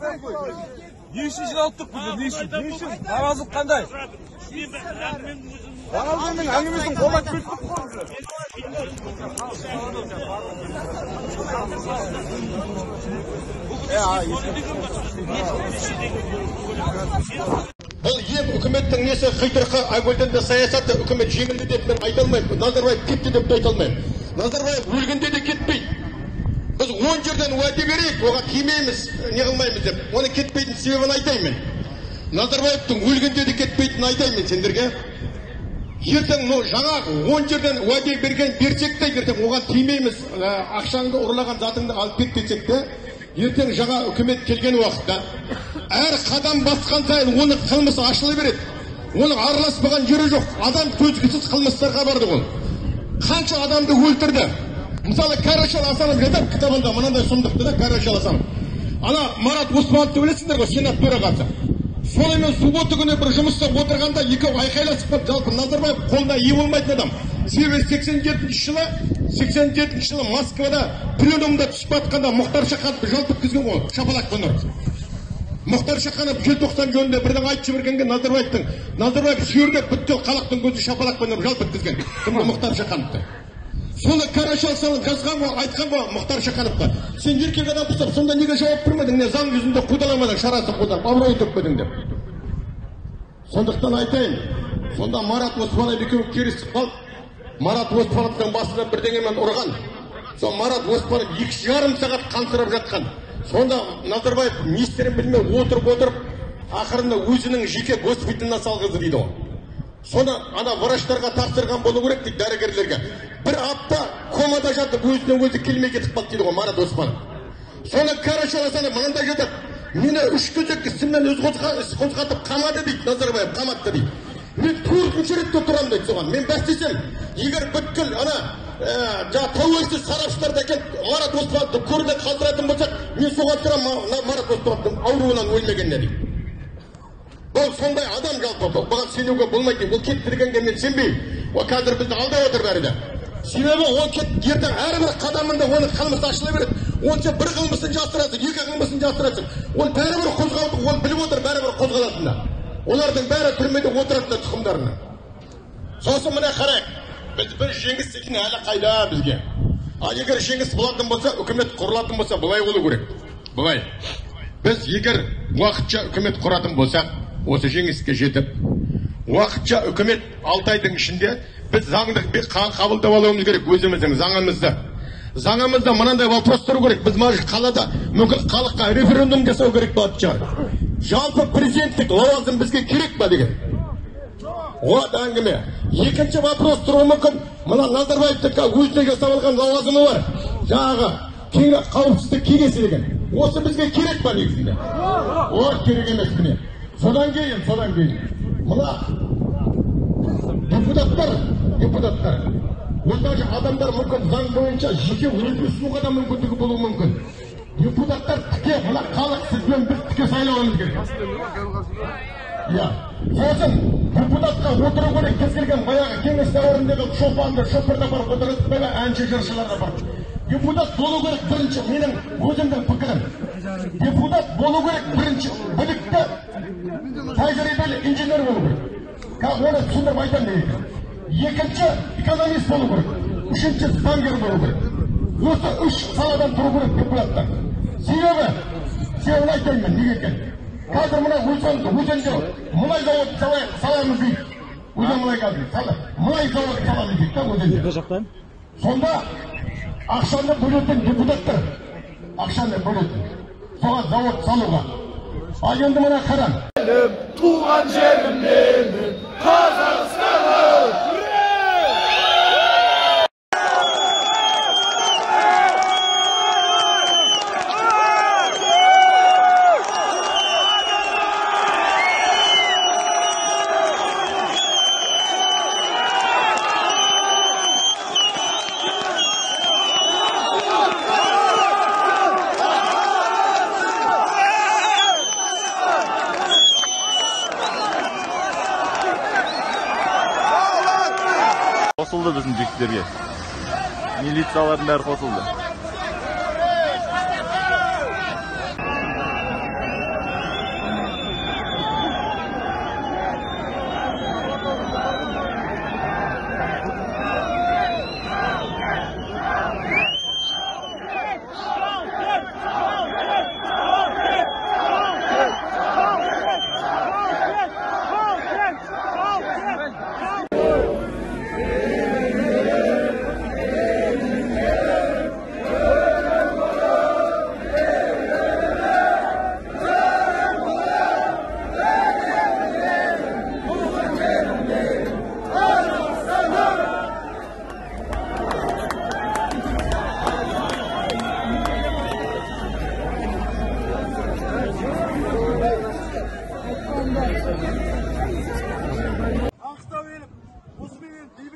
Не үшін жиналдық біз? Не үшін? Наразылық қандай? Наразылықтың әңгімесін қолдап кеттік қой. Бұл ем үкіметтің несі қитырқы агөлденді саясаты үкімет жеңілді деп мен айта алмаймын. Назарбаев кетті деп айта алмаймын. Назарбаев өлгенде де кетпейді. Біз 10 жерден уәде берейік, оған тимейміз, не қылмаймыз деп. Оны кетпейтін себебін айтаймын. Назарбаевтың өлгенде де кетпейтін айтаймын сендерге. Ертең жаңа 10 жерден уәде берген берсек те, ертең оған тимейміз, ақшаңды ұрлаған затыңды алып кет десек те, ертең жаңа үкімет келген уақытта әр қадам басқан сайын оның қылмысы ашыла береді. Оның араласпаған жері жоқ. Адам төзгісіз қылмыстарға барды ол. Қанша адамды өлтірді. Мысалы, Карашал Асанов жатыр кітабында мынандай сұмдықты да, Карашал Асанов. Ана Марат Оспановты білесіңдер ғой, сенат төрағасы. Сонымен суббота күні бір жұмыста отырғанда екеуі айқайласып қалып, жалпы Назарбаев қолына ие болмайтын адам. Себебі 87 жылы Москвада пленумда түсіп жатқанда Мұхтар Шахановты жалп еткізген ғой, шапалақпен ұрып. Мұхтар Шаханов желтоқсан жөнінде бірдің айтшы бергенге Назарбаев сүйірдеп бүттел халықтың көзі шапалақпен ұрып жалп еткізген. Кімді? Мұхтар Шахановты. Соны Карашал Асанов жазған ғой, айтқан ғой Мұхтар Шахановқа. Сен еркек адам болсаң, сонда неге жауап бермедің? Не заң жүзінде қудаламадың, шарасын қударып, абырой төкпедің деп. Сондықтан айтайын, сонда Марат Оспанов екеуі керісіп қалып, Марат Оспановтың басына бірдеңемен ұрған. Сол Марат Оспанов 2,5 сағат қансырап жатқан. Сонда Назарбаев не істерін білмей отырып, ақырында өзінің жеке госпиталына салғызды дейді ол. Соны ана врачтарға тапсырған болу керек дейді, дәрігерлерге. Бір апта комада жатып, өзіне өзі келмей кетіп қалды дейді ғой Марат Оспанов. Соны Карашал Асанов мынандай жатып, мені 3 кезек ісімнен іс қозғатып қамады дейді, Назарбаев қаматты дейді. Мен 4-ші ретте тұрам дейді соған. Мен бәстесем, егер бүткіл ана тәуелсіз сарапшыларды әкеліп Марат Оспановты көріне қалдыратын болсақ, мен соған тұрам Марат Оспановтың ауруынан өлмегеніне дейді. Бұл сондай адам жалпы, бұған сенуге болмайды. Ол кеттіргенге мен сенбеймін. Ол қазір бізді алдап отыр бәрі де. Себебі ол ертең әрбір қадамында оның қылмысы ашыла береді. Ол сен бір қылмысын жасырасың, екі қылмысын жасырасың. Ол бәрібір қозғалды, ол біліп отыр бәрібір қозғалатынына. Олардың бәрі түрмеде отыратынына тұқымдарына. Сосын міне қарайық. Біз жеңіс деген әлі қайда бізге. Ал егер жеңіс болатын болса, үкімет құрылатын болса, бұлай болу керек. Бұлай. Біз егер уақытша үкімет құратын болсақ, осы жеңіске жетіп, уақытша үкімет 6 айдың ішінде біз заңды қабылдап алуымыз керек, өзіміздің заңымызды. Заңымызда мынандай вопрос тұру керек. Біз қалада мүмкін халыққа референдум жасау керек болатын шығар. Жалпы президенттік лауазым бізге керек па деген. Вот әңгіме. Екінші вопрос тұруы мүмкін. Мына Назарбаевтың өзіне жасап алған лауазымы бар. Жаңағы қауіпсіздік кеңесі деген. Осы бізге керек па негізінде? Ол керек емес міне. Содан кейін. Мына депутаттар. Ондағы адамдар мүмкін заң бойынша жеке өзін ұсынуға да мүмкіндігі болуы мүмкін. Депутаттар тіке, мына халық сізбен біз тіке сайлауымыз керек. Сосын депутатқа отыру керек, кез келген баяғы кеңес дәуіріндегі шопырда бар, отырғызбайға әнші жыршыларға бар. Депутат болу керек бірінші, менің өзімнің пікірім. Депутат болу керек бірінші, білікті, тәжірибелі инженер болу керек. Оны түсіндіріп айтам дейді. Екінші, экономист болу керек. Үшінші, заңгер болу керек. Осы 3 саладан тұру керек депутаттар. Себебі айтаймын, неге екен? Қазір мына өзенде мұнай зауыт саламыз дейді. Өзен мұнай қазір, мұнай зауыт саламыз дейді да өзенде. Сонда ақшаны бөлетін депутаттар, ақшаны бөлетін. Соған зауыт салуға. Ал енді мына қаран. Туған жерім менің, Қазақстаным! Қосылды біздің бекеттерге. Милициялардың бәрі қосылды.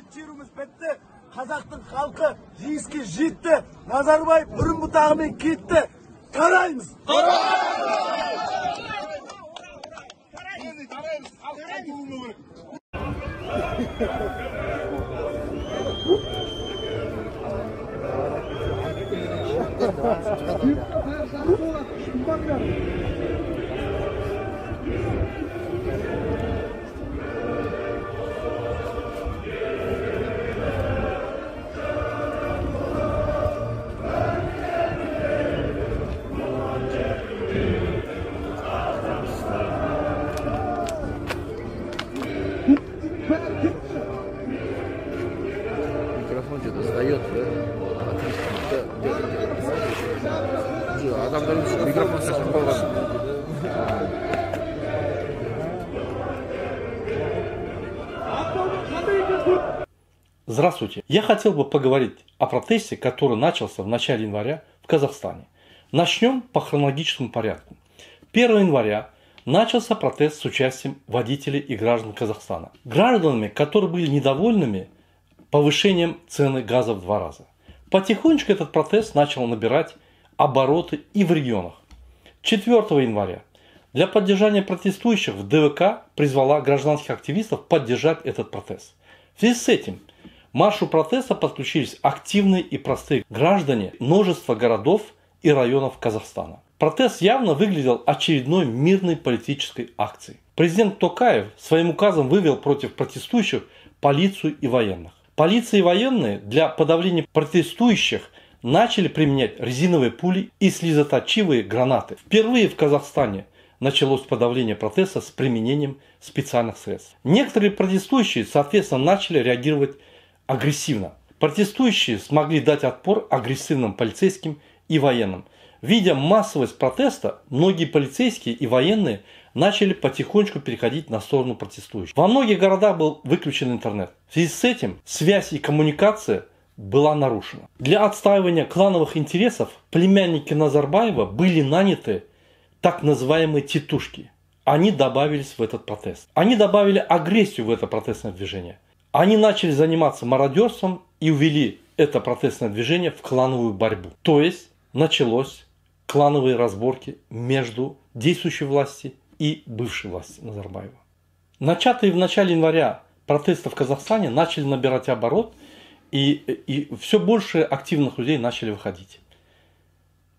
бейбіт шеруіміз бітті. Қазақтың халқы жеңіске жетті. Назарбаев үрім бұтағымен кетті. Қараймыз. Микрофон что-то достает, да? Адамдар үшін микрофон шашып қалған. Здравствуйте. Я хотел бы поговорить о протесте, который начался в начале января в Казахстане. Начнем по хронологическому порядку. 1 января начался протест с участием водителей и граждан Казахстана. Гражданами, которые были недовольными повышением цены газа в 2 раза. Потихонечку этот протест начал набирать обороты и в регионах. 4 января для поддержания протестующих в ДВК призвала гражданских активистов поддержать этот протест. В связи с этим к маршу протеста подключились активные и простые граждане множества городов и районов Казахстана. Протест явно выглядел очередной мирной политической акцией. Президент Токаев своим указом вывел против протестующих полицию и военных. Полиция и военные для подавления протестующих начали применять резиновые пули и слезоточивые гранаты. Впервые в Казахстане началось подавление протеста с применением специальных средств. Некоторые протестующие, соответственно, начали реагировать агрессивно. Протестующие смогли дать отпор агрессивным полицейским и военным. Видя массовость протеста, многие полицейские и военные начали потихонечку переходить на сторону протестующих. Во многих городах был выключен интернет. В связи с этим связь и коммуникация была нарушена. Для отстаивания клановых интересов племянники Назарбаева были наняты так называемые тетушки. Они добавились в этот протест. Они добавили агрессию в это протестное движение. Они начали заниматься мародерством и увели это протестное движение в клановую борьбу. То есть началось клановые разборки между действующей властью и бывшей властью Назарбаева. Начатые в начале января протесты в Казахстане начали набирать оборот, и все больше активных людей начали выходить.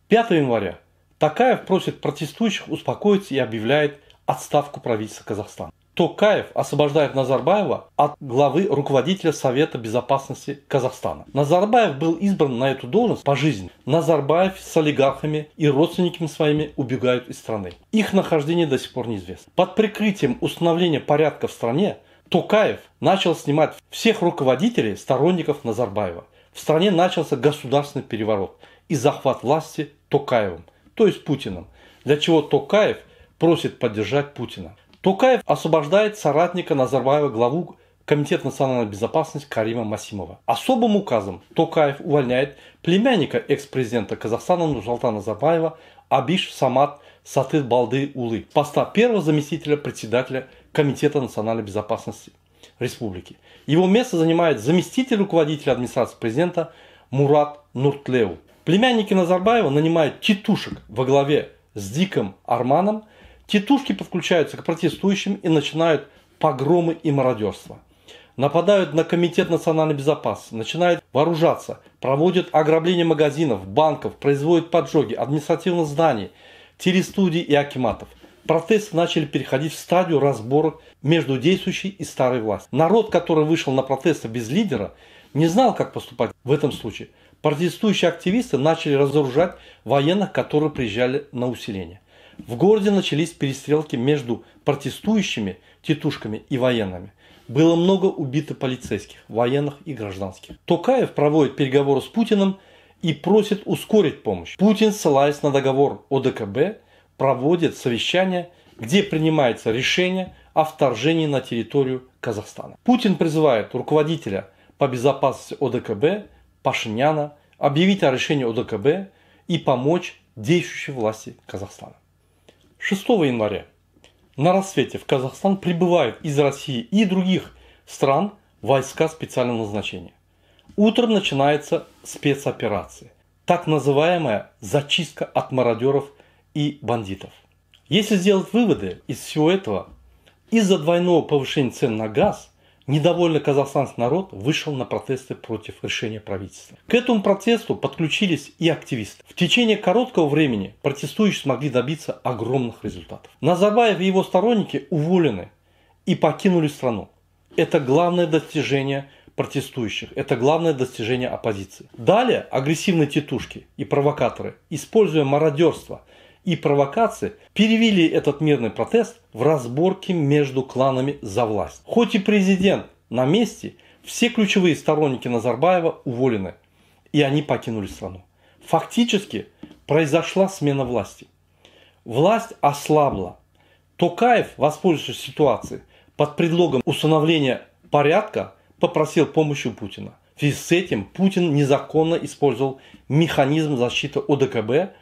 5 января Токаев просит протестующих успокоиться и объявляет отставку правительства Казахстана. Токаев освобождает Назарбаева от главы руководителя Совета Безопасности Казахстана. Назарбаев был избран на эту должность пожизненно. Назарбаев с олигархами и родственниками своими убегают из страны. Их нахождение до сих пор неизвестно. Под прикрытием установления порядка в стране Токаев начал снимать всех руководителей, сторонников Назарбаева. В стране начался государственный переворот и захват власти Токаевым, то есть Путиным, для чего Токаев просит поддержать Путина. Токаев освобождает соратника Назарбаева, главу Комитета национальной безопасности Карима Масимова. Особым указом Токаев увольняет племянника экс-президента Казахстана Нурсултана Назарбаева Абиш Самат Сатыр Балды Улы, поста первого заместителя председателя Комитета национальной безопасности республики. Его место занимает заместитель руководителя администрации президента Мурат Нуртлеу. Племянники Назарбаева нанимают тетушек во главе с Диком Арманом. Тетушки подключаются к протестующим и начинают погромы и мародерство. Нападают на Комитет национальной безопасности, начинают вооружаться, проводят ограбление магазинов, банков, производят поджоги административных зданий, телестудий и акиматов. Протесты начали переходить в стадию разборок между действующей и старой властью. Народ, который вышел на протесты без лидера, не знал, как поступать в этом случае. Протестующие активисты начали разоружать военных, которые приезжали на усиление. В городе начались перестрелки между протестующими тетушками и военными. Было много убито полицейских, военных и гражданских. Токаев проводит переговоры с Путиным и просит ускорить помощь. Путин, ссылаясь на договор ОДКБ, проводит совещание, где принимается решение о вторжении на территорию Казахстана. Путин призывает руководителя по безопасности ОДКБ Пашиняна объявить о решении ОДКБ и помочь действующей власти Казахстана. 6 января на рассвете в Казахстан прибывают из России и других стран войска специального назначения. Утром начинается спецоперация, так называемая зачистка от мародеров и бандитов. Если сделать выводы из всего этого, из-за двойного повышения цен на газ недовольный казахстанский народ вышел на протесты против решения правительства. К этому протесту подключились и активисты. В течение короткого времени протестующие смогли добиться огромных результатов. Назарбаев и его сторонники уволены и покинули страну. Это главное достижение протестующих, это главное достижение оппозиции. Далее агрессивные тетушки и провокаторы, используя мародерство и провокации, перевели этот мирный протест в разборки между кланами за власть. Хоть и президент на месте, все ключевые сторонники Назарбаева уволены, и они покинули страну. Фактически произошла смена власти. Власть ослабла. Токаев, воспользовавшись ситуацией, под предлогом установления порядка, попросил помощи у Путина. В связи с этим Путин незаконно использовал механизм защиты ОДКБ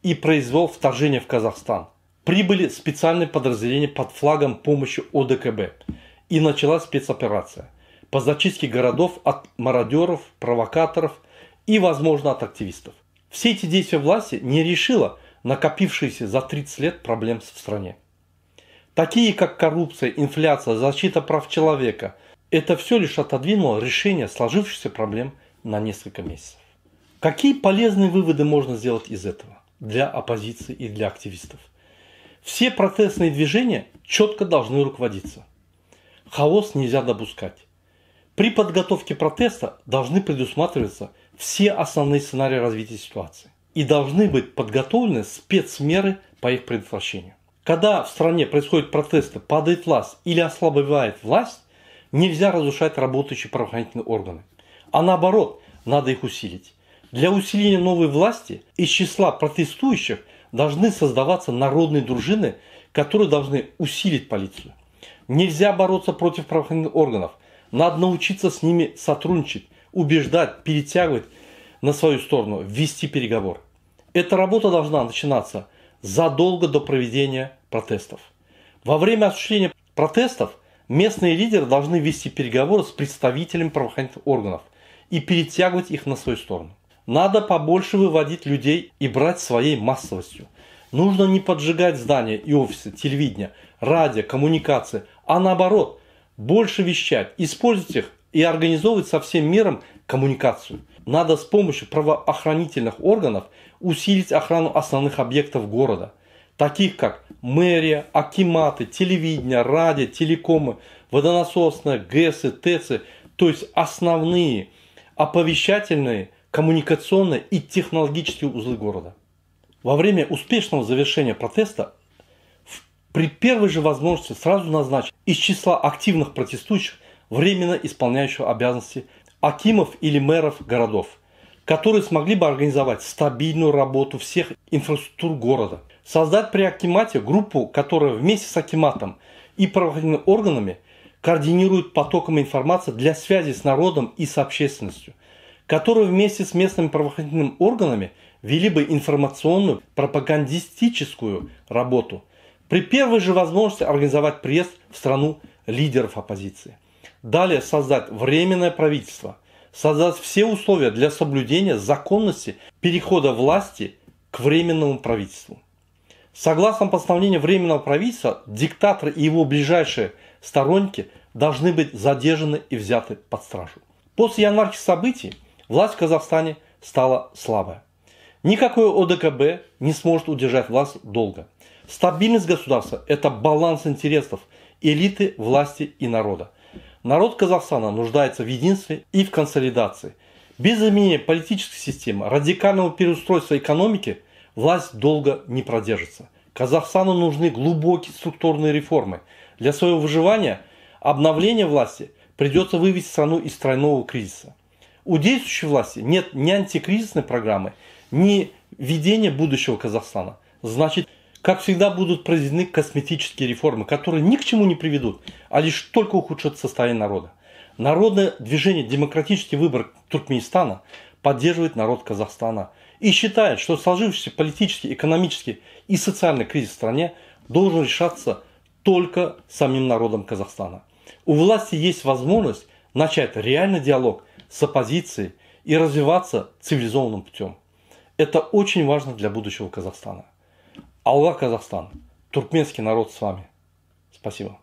и произвел вторжение в Казахстан. Прибыли специальные подразделения под флагом помощи ОДКБ. И началась спецоперация по зачистке городов от мародеров, провокаторов и, возможно, от активистов. Все эти действия власти не решило накопившиеся за 30 лет проблем в стране. Такие как коррупция, инфляция, защита прав человека – это все лишь отодвинуло решение сложившихся проблем на несколько месяцев. Какие полезные выводы можно сделать из этого для оппозиции и для активистов? Все протестные движения четко должны руководиться. Хаос нельзя допускать. При подготовке протеста должны предусматриваться все основные сценарии развития ситуации. И должны быть подготовлены спецмеры по их предотвращению. Когда в стране происходят протесты, падает власть или ослабевает власть, нельзя разрушать работающие правоохранительные органы. А наоборот, надо их усилить. Для усиления новой власти из числа протестующих должны создаваться народные дружины, которые должны усилить полицию. Нельзя бороться против правоохранительных органов. Надо научиться с ними сотрудничать, убеждать, перетягивать на свою сторону, вести переговоры. Эта работа должна начинаться задолго до проведения протестов. Во время осуществления протестов местные лидеры должны вести переговоры с представителями правоохранительных органов и перетягивать их на свою сторону. Надо побольше выводить людей и брать своей массовостью. Нужно не поджигать здания и офисы, телевидение, радио, коммуникации, а наоборот, больше вещать, использовать их и организовывать со всем миром коммуникацию. Надо с помощью правоохранительных органов усилить охрану основных объектов города, таких как мэрия, акиматы, телевидение, радио, телекомы, водонасосные, ГЭСы, ТЭЦы, то есть основные оповещательные, коммуникационные и технологические узлы города. Во время успешного завершения протеста при первой же возможности сразу назначить из числа активных протестующих временно исполняющих обязанности акимов или мэров городов, которые смогли бы организовать стабильную работу всех инфраструктур города. Создать при акимате группу, которая вместе с акиматом и правоохранительными органами координирует потоком информации для связи с народом и с общественностью, которые вместе с местными правоохранительными органами вели бы информационную, пропагандистическую работу. При первой же возможности организовать приезд в страну лидеров оппозиции. Далее создать временное правительство, создать все условия для соблюдения законности перехода власти к временному правительству. Согласно постановлению временного правительства, диктатор и его ближайшие сторонники должны быть задержаны и взяты под стражу. После январских событий власть в Казахстане стала слабая. Никакое ОДКБ не сможет удержать власть долго. Стабильность государства – это баланс интересов элиты, власти и народа. Народ Казахстана нуждается в единстве и в консолидации. Без изменения политической системы, радикального переустройства экономики власть долго не продержится. Казахстану нужны глубокие структурные реформы. Для своего выживания, обновления власти придется вывести страну из тройного кризиса. У действующей власти нет ни антикризисной программы, ни видения будущего Казахстана. Значит, как всегда, будут произведены косметические реформы, которые ни к чему не приведут, а лишь только ухудшат состояние народа. Народное движение «Демократический выбор Туркменистана» поддерживает народ Казахстана и считает, что сложившийся политический, экономический и социальный кризис в стране должен решаться только самим народом Казахстана. У власти есть возможность начать реальный диалог с оппозицией и развиваться цивилизованным путем. Это очень важно для будущего Казахстана. Алла Казахстан! Туркменский народ с вами. Спасибо.